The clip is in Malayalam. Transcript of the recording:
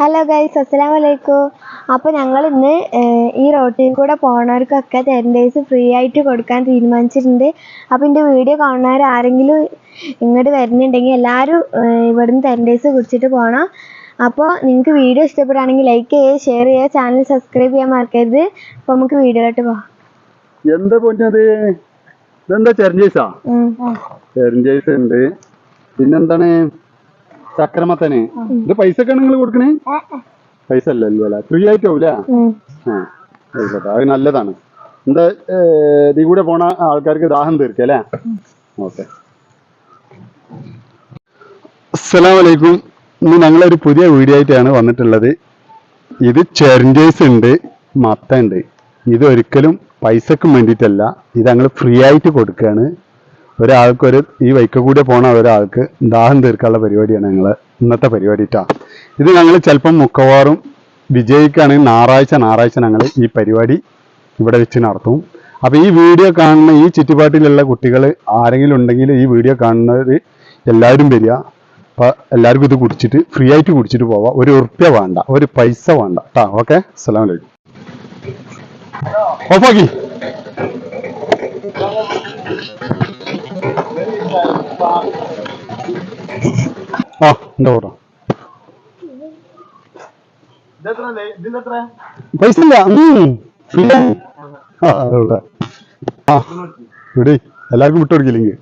ഹലോ ഗൈസ്, അസ്സലാമു അലൈക്കും. അപ്പോൾ ഞങ്ങൾ ഇന്ന് ഈ റോട്ടിൽ കൂടെ പോണവർക്കൊക്കെ 10 days ഫ്രീ ആയിട്ട് കൊടുക്കാൻ തീരുമാനിച്ചിട്ടുണ്ട്. അപ്പോൾ എൻ്റെ വീഡിയോ കാണുന്നവർ ആരെങ്കിലും ഇങ്ങോട്ട് വരുന്നുണ്ടെങ്കിൽ എല്ലാവരും ഇവിടുന്ന് 10 days കുടിച്ചിട്ട് പോകണം. അപ്പോൾ നിങ്ങൾക്ക് വീഡിയോ ഇഷ്ടപ്പെടുകയാണെങ്കിൽ ലൈക്ക് ചെയ്യുക, ഷെയർ ചെയ്യുക, ചാനൽ സബ്സ്ക്രൈബ് ചെയ്യാൻ മറക്കരുത്. അപ്പോൾ നമുക്ക് വീഡിയോയിലോട്ട് പോകാം. എന്താ പോയത്? ഇതെന്താ ചെരഞ്ചേസാ? ചെരഞ്ചേസ് ഉണ്ട്. പിന്നെന്താണ് ചക്രമത്തന്? ഇത് പൈസ ഒക്കെ നിങ്ങൾ കൊടുക്കണേ? പൈസ അല്ലല്ലോ, ഫ്രീ ആയിട്ടാവൂല. ആയിക്കോട്ടെ, അത് നല്ലതാണ്. എന്താ ഇതിൽ കൂടെ പോണ ആൾക്കാർക്ക് ദാഹം തീർക്കുക അല്ലേ? ഓക്കെ. അസ്സലാമു അലൈക്കും. ഇന്ന് ഞങ്ങളൊരു പുതിയ വീഡിയോ ആയിട്ടാണ് വന്നിട്ടുള്ളത്. ഇത് ചെരഞ്ചേസ് ഉണ്ട്, മത്ത ഉണ്ട്. ഇത് ഒരിക്കലും പൈസക്കും വേണ്ടിയിട്ടല്ല, ഇത് ഞങ്ങൾ ഫ്രീ ആയിട്ട് കൊടുക്കുകയാണ്. ഒരാൾക്കൊരു ഈ വൈക്ക കൂടെ പോണ ഒരാൾക്ക് ദാഹം തീർക്കാനുള്ള പരിപാടിയാണ് ഞങ്ങൾ ഇന്നത്തെ പരിപാടിട്ടാ. ഇത് ഞങ്ങൾ ചിലപ്പം മിക്കവാറും വിജയിക്കുകയാണെങ്കിൽ ഞായറാഴ്ച ഞങ്ങൾ ഈ പരിപാടി ഇവിടെ വെച്ച് നടത്തും. അപ്പോൾ ഈ വീഡിയോ കാണുന്ന ഈ ചുറ്റുപാട്ടിലുള്ള കുട്ടികൾ ആരെങ്കിലും ഉണ്ടെങ്കിൽ ഈ വീഡിയോ കാണുന്നവർ എല്ലാവരും വരിക. അപ്പോൾ എല്ലാവർക്കും ഇത് കുടിച്ചിട്ട് ഫ്രീ ആയിട്ട് കുടിച്ചിട്ട് പോവാം. ഒരു ഉറുപ്പ്യ വേണ്ട, ഒരു പൈസ വേണ്ട കേട്ടോ. ഓക്കെ, അസ്സലാമു അലൈക്കും. ഓഫാക്കി. ആ എന്താ പറ, പൈസ ഇല്ല, ഫ്രീ. ആ ഇവിടെ എല്ലാവർക്കും വിട്ടുകൊടുക്കില്ലെങ്കിൽ